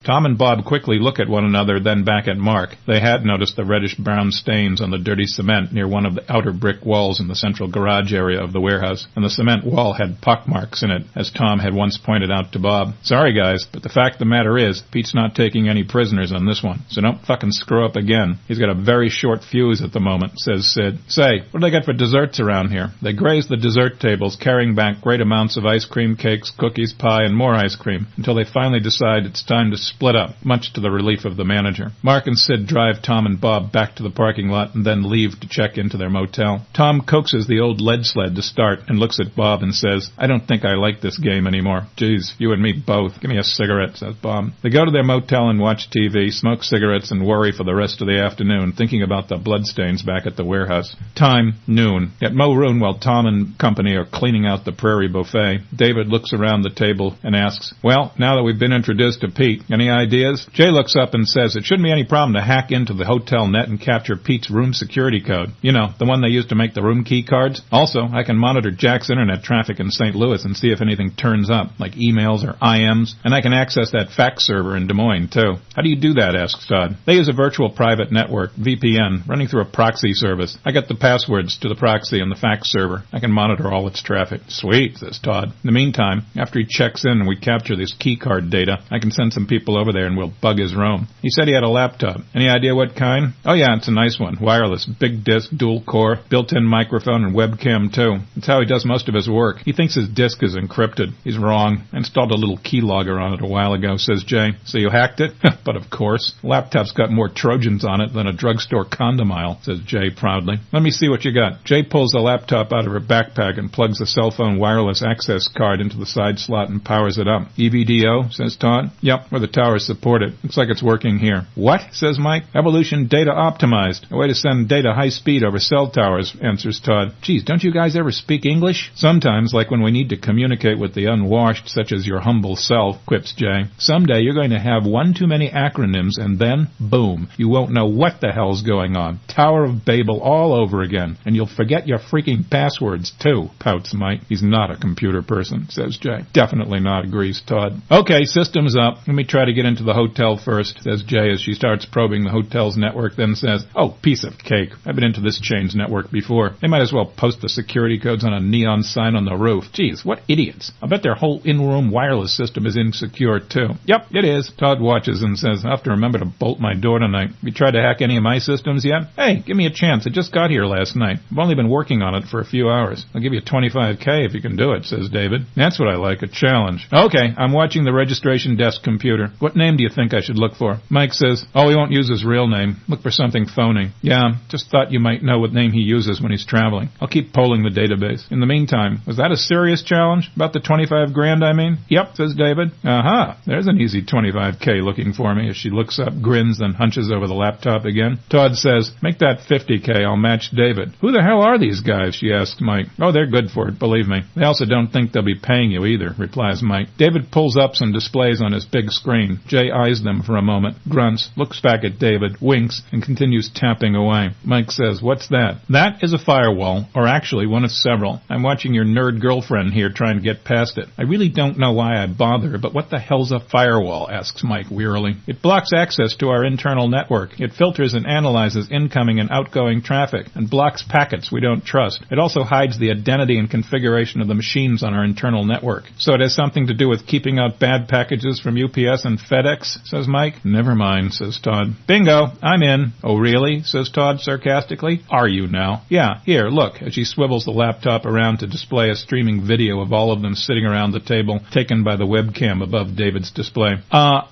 Tom and Bob quickly look at one another, then back at Mark. They had noticed the reddish-brown stains on the dirty cement near one of the outer brick walls in the central garage area of the warehouse, and the cement wall had pockmarks in it, as Tom had once pointed out to Bob. "Sorry, guys, but the fact of the matter is, Pete's not taking any prisoners on this one, so don't fucking screw up again. He's got a very short fuse at the moment," says Sid. "Say, what do they got for desserts around here?" They graze the dessert tables, carrying back great amounts of ice cream, cakes, cookies, pie, and more ice cream, until they finally decide it's time to split up, much to the relief of the manager. Mark and Sid drive Tom and Bob back to the parking lot and then leave to check into their motel. Tom coaxes the old lead sled to start and looks at Bob and says, "I don't think I like this game anymore." "Geez, you and me both. Give me a cigarette," says Bob. They go to their motel and watch TV, smoke cigarettes, and worry for the rest of the afternoon, thinking about the bloodstains back at the warehouse. Time, noon. At Mo Roon, while Tom and company are cleaning out the Prairie Buffet, David looks around the table and asks, "Well, now that we've been introduced to Pete, any ideas?" Jay looks up and says it shouldn't be any problem to hack into the hotel net and capture Pete's room security code. You know, the one they used to make the room key cards. Also, I can monitor Jack's internet traffic in St. Louis and see if anything turns up, like emails or IMs, and I can access that fax server in Des Moines, too. "How do you do that?" asks Todd. "They use a virtual private network, VPN, running through a proxy service. I got the passwords to the proxy and the fax server. I can monitor all its traffic." "Sweet," says Todd. "In the meantime, after he checks in and we capture this key card data, I can send some people over there and we'll bug his room." He said he had a laptop. "Any idea what kind?" "Oh yeah, it's a nice one. Wireless, big disk, dual core, built-in microphone and webcam too. It's how he does most of his work. He thinks his disk is encrypted. He's wrong. I installed a little keylogger on it a while ago," says Jay. "So you hacked it?" "But of course. The laptop's got more Trojans on it than a drugstore condom aisle," says Jay proudly. "Let me see what you got." Jay pulls the laptop out of her backpack and plugs the cell phone wireless access card into the side slot and powers it up. "EVDO?" says Todd. "Yep, where the towers support it. Looks like it's working here." "What?" says Mike. "Evolution data optimized. A way to send data high speed over cell towers," answers Todd. "Geez, don't you guys ever speak English?" "Sometimes, like when we need to communicate with the unwashed, such as your humble self," quips Jay. "Someday you're going to have one too many acronyms and then, boom, you won't know what the hell's going on. Tower of Babel all over again. And you'll forget your freaking passwords, too," pouts Mike. "He's not a computer person," says Jay. "Definitely not," agrees Todd. "Okay, system's up. Let me try to get into the hotel first," says Jay as she starts probing the hotel's network, then says, "Oh, piece of cake. I've been into this chain's network before. They might as well post the security codes on a neon sign on the roof. Geez, what idiots. I bet their whole in-room wireless system is insecure, too." "Yep, it is." Todd watches and says, "I'll have to remember to bolt my door tonight. Have you tried to hack any of my systems yet?" "Hey, give me a chance. I just got here last night. I've only been working on it for a few hours. I'll give you $25K if you can do it," says David. "That's what I like, a challenge." "Okay, I'm watching the registration desk computer. What name do you think I should look for?" Mike says, "Oh, he won't use his real name. Look for something phony." "Yeah, just thought you might know what name he uses when he's traveling. I'll keep polling the database. In the meantime, was that a serious challenge? About the 25 grand, I mean?" "Yep," says David. "Aha, there's an easy 25K looking for me," as she looks up, grins, then hunches over the laptop again. Todd says, "Make that 50K. I'll match David." "Who the hell are these guys?" she asks Mike. "Oh, they're good for it, believe me. They also don't think they'll be paying you either," replies Mike. David pulls up some displays on his big screen. Jay eyes them for a moment, grunts, looks back at David, winks, and continues tapping away. Mike says, "What's that?" "That is a firewall, or actually one of several. I'm watching your nerd girlfriend here trying to get past it. I really don't know why I bother, but what the hell's a firewall?" asks Mike wearily. "It blocks access to our internal network. It filters and analyzes incoming and outgoing traffic, and blocks packets we don't trust. It also hides the identity and configuration of the machines on our internal network. So it has something to do with keeping out bad packages from UPS and FedEx," says Mike. "Never mind," says Todd. "Bingo, I'm in." "Oh, really?" says Todd sarcastically. "Are you now?" "Yeah, here, look," as she swivels the laptop around to display a streaming video of all of them sitting around the table, taken by the webcam above David's display.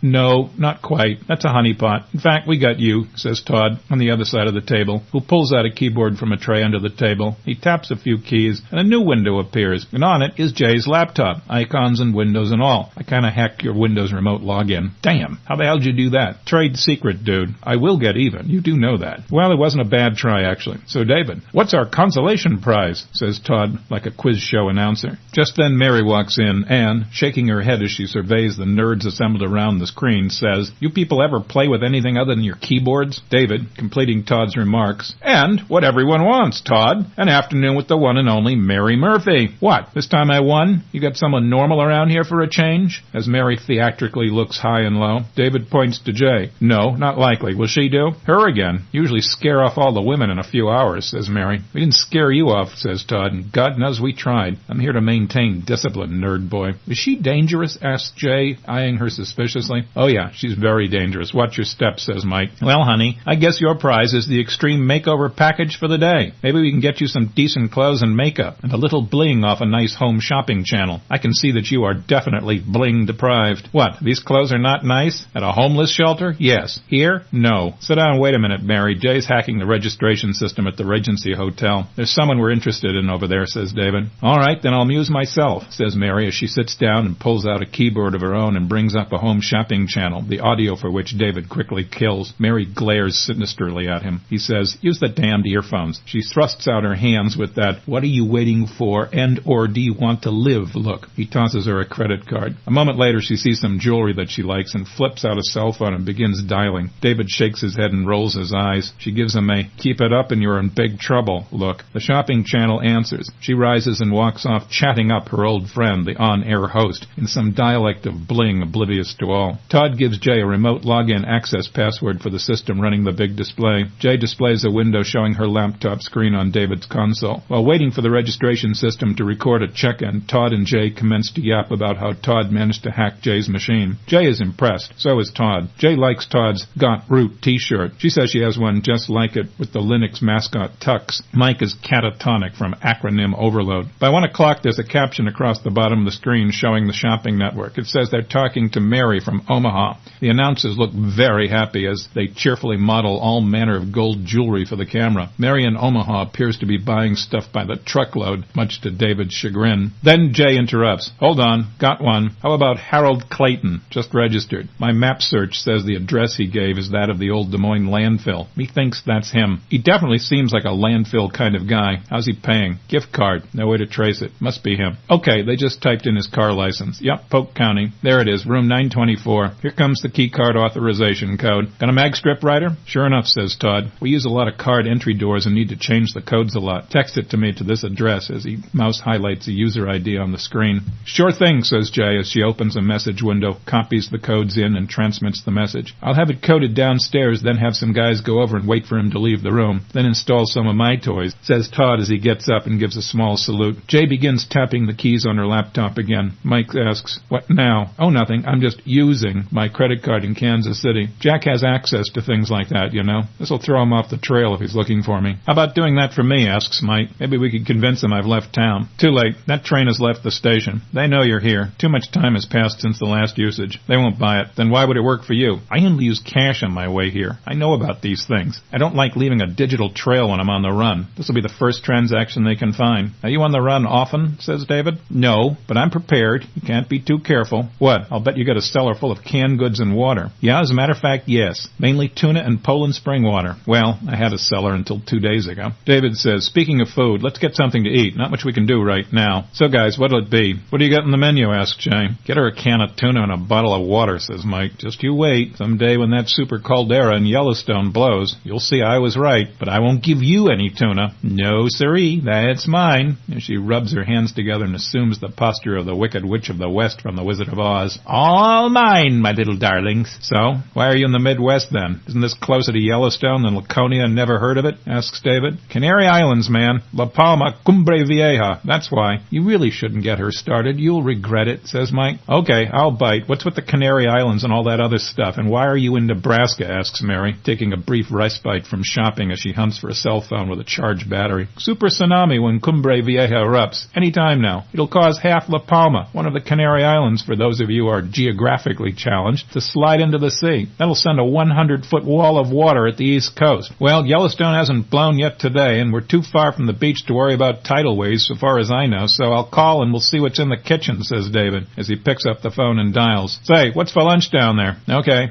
No, not quite. That's a honeypot. In fact, we got you," says Todd, on the other side of the table, who pulls out a keyboard from a tray under the table. He taps a few keys, and a new window appears, and on it is Jay's laptop, icons and windows and all. I kind of hacked your Windows remote login. Damn, how the hell did you do that? Trade secret, dude. I will get even. You do know that. Well, it wasn't a bad try, actually. So, David, what's our consolation prize? Says Todd, like a quiz show announcer. Just then Mary walks in and, shaking her head as she surveys the nerds assembled around the screen, says, "You people ever play with anything other than your keyboards?" David, completing Todd's remarks, "And what everyone wants, Todd. An afternoon with the one and only Mary Murphy." "What, this time I won? You got someone normal around here for a change?" As Mary theatrically looks high and low. David points to Jay. No, not likely. Will she do? Her again. Usually scare off all the women in a few hours, says Mary. We didn't scare you off, says Todd, and God knows we tried. I'm here to maintain discipline, nerd boy. Is she dangerous? Asks Jay, eyeing her suspiciously. Oh yeah, she's very dangerous. Watch your steps, says Mike. Well, honey, I guess your prize is the extreme makeover package for the day. Maybe we can get you some decent clothes and makeup, and a little bling off a nice home shopping channel. I can see that you are definitely bling deprived. What, these clothes are not nice? At a homeless shelter? Yes. Here? No. Sit down and wait a minute, Mary. Jay's hacking the registration system at the Regency Hotel. There's someone we're interested in over there, says David. All right, then I'll amuse myself, says Mary as she sits down and pulls out a keyboard of her own and brings up a home shopping channel, the audio for which David quickly kills. Mary glares sinisterly at him. He says, use the damned earphones. She thrusts out her hands with that, what are you waiting for, and or do you want to live look. He tosses her a credit card. A moment later, she sees some jewelry that she likes and flips out a cell phone and begins dialing. David shakes his head and rolls his eyes. She gives him a, keep it up and you're in big trouble look. The shopping channel answers. She rises and walks off, chatting up her old friend, the on-air host, in some dialect of bling oblivious to all. Todd gives Jay a remote login access password for the system running the big display. Jay displays a window showing her laptop screen on David's console. While waiting for the registration system to record a check-in, Todd and Jay commence to yap about how Todd managed to hack Jay's machine. Jay is impressed. So is Todd. Jay likes Todd's Got Root t-shirt. She says she has one just like it with the Linux mascot Tux. Mike is catatonic from acronym overload. By 1 o'clock, there's a caption across the bottom of the screen showing the shopping network. It says they're talking to Mary from Omaha. The announcers look very happy as they cheerfully model all manner of gold jewelry for the camera. Mary in Omaha appears to be buying stuff by the truckload, much to David's chagrin. Then Jay interrupts. Hold on. Got one. How about Harold Clayton? Just registered. My map search says the address he gave is that of the old Des Moines landfill. Methinks that's him. He definitely seems like a landfill kind of guy. How's he paying? Gift card. No way to trace it. Must be him. Okay, they just typed in his car license. Yep, Polk County. There it is, room 924. Here comes the key card authorization code. Got a mag strip writer? Sure enough, says Todd. We use a lot of card entry doors and need to change the codes a lot. Text it to me to this address as he mouse highlights a user ID on the screen. Sure thing, says Jay as she opens a message window, copies the codes in, and transmits the message. I'll have it coded downstairs, then have some guys go over and wait for him to leave the room, then install some of my toys, says Todd as he gets up and gives a small salute. Jay begins tapping the keys on her laptop again. Mike asks, what now? Oh, nothing. I'm just using my credit card in Kansas City. Jack has access to things like that, you know. This'll throw him off the trail if he's looking for me. How about doing that for me, asks Mike. Maybe we could convince him I've left town. Too late. That train has left the station. They know you're here. Too much time has passed since the last usage. They won't buy it. Then why would it work for you? I only use cash on my way here. I know about these things. I don't like leaving a digital trail when I'm on the run. This will be the first transaction they can find. Are you on the run often? Says David. No, but I'm prepared. You can't be too careful. What? I'll bet you got a cellar full of canned goods and water. Yeah, as a matter of fact, yes. Mainly tuna and Poland spring water. Well, I had a cellar until 2 days ago. David says, speaking of food, let's get something to eat. Not much we can do right now. So guys, what'll it be? What do you got on the menu? Asks Jay. Get her a can of tuna and a bottle of water, says Mike. Just you wait. Someday when that super caldera in Yellowstone blows, you'll see I was right, but I won't give you any tuna. No, siree, that's mine. And she rubs her hands together and assumes the posture of the Wicked Witch of the West from The Wizard of Oz. All mine, my little darlings. So, why are you in the Midwest then? Isn't this closer to Yellowstone than Laconia and never heard of it? Asks David. Canary Islands, man. La Palma, Cumbre Vieja. That's why. You really shouldn't get her started. You'll regret it, says Mike. Okay, I'll bite. What's with the Canary Islands and all that other stuff? And why are you in Nebraska? Asks Mary, taking a brief respite from shopping as she hunts for a cell phone with a charged battery. Super tsunami when Cumbre Vieja erupts. Any time now. It'll cause half La Palma, one of the Canary Islands, for those of you who are geographically challenged, to slide into the sea. That'll send a 100-foot wall of water at the east coast. Well, Yellowstone hasn't blown yet today, and we're too far from the beach to worry about tidal waves so far as I know, so I'll call and we'll see what's in the kitchen, says David, as he picks up the phone and dials. Say, what's for lunch down there? Okay,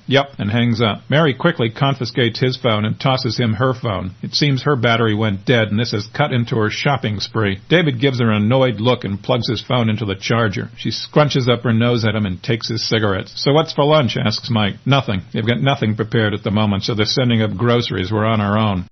yep, and hangs up. Mary quickly confiscates his phone and tosses him her phone. It seems her battery went dead, and this has cut into her shopping spree. David gives her an annoyed look and plugs his phone into the charger. She scrunches up her nose at him and takes his cigarettes. So what's for lunch? Asks Mike. Nothing. They've got nothing prepared at the moment, so they're sending up groceries. We're on our own.